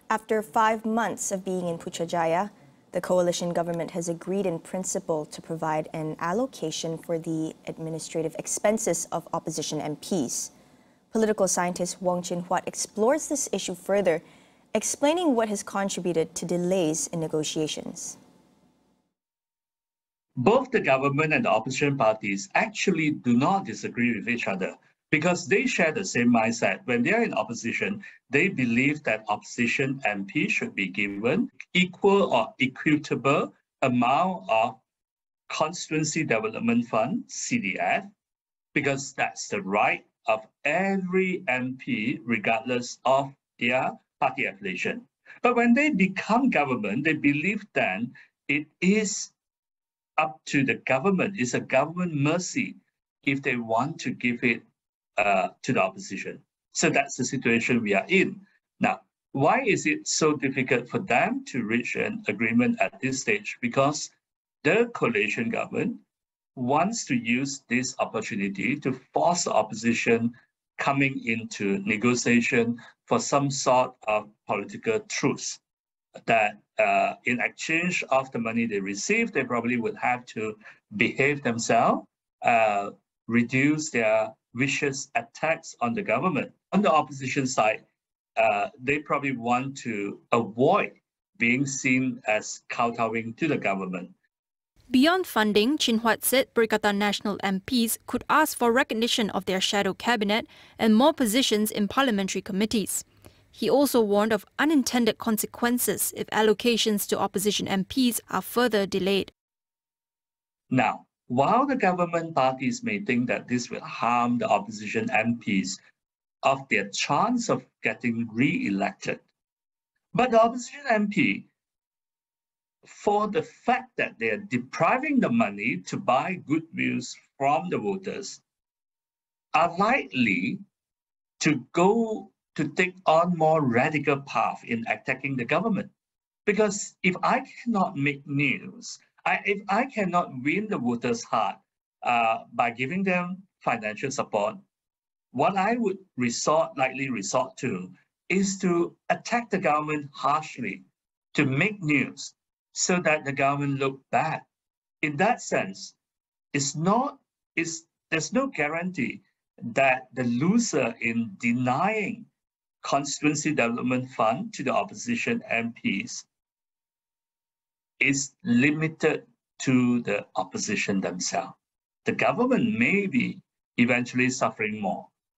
After 5 months of being in Putrajaya, the coalition government has agreed in principle to provide an allocation for the administrative expenses of opposition MPs. Political scientist Wong Chin Huat explores this issue further, explaining what has contributed to delays in negotiations. Both the government and the opposition parties actually do not disagree with each other because they share the same mindset. When they are in opposition, they believe that opposition MP should be given equal or equitable amount of Constituency Development Fund, CDF, because that's the right of every MP regardless of their party affiliation. But when they become government, they believe then it is up to the government, it's a government mercy if they want to give it to the opposition. So that's the situation we are in. Now, why is it so difficult for them to reach an agreement at this stage? Because the coalition government wants to use this opportunity to force the opposition coming into negotiation for some sort of political truce that in exchange of the money they receive, they probably would have to behave themselves, reduce their vicious attacks on the government. On the opposition side, they probably want to avoid being seen as kowtowing to the government. Beyond funding, Chin Huat said Perikatan Nasional MPs could ask for recognition of their shadow cabinet and more positions in parliamentary committees. He also warned of unintended consequences if allocations to opposition MPs are further delayed. Now, while the government parties may think that this will harm the opposition MPs of their chance of getting re-elected, but the opposition MP, for the fact that they are depriving the money to buy goodwills from the voters, are likely to take on more radical path in attacking the government. Because if I cannot make news, if I cannot win the voters' heart by giving them financial support, what I would likely resort to is to attack the government harshly, to make news so that the government look bad. In that sense, there's no guarantee that the loser in denying Constituency Development Fund to the opposition MPs is limited to the opposition themselves. The government may be eventually suffering more.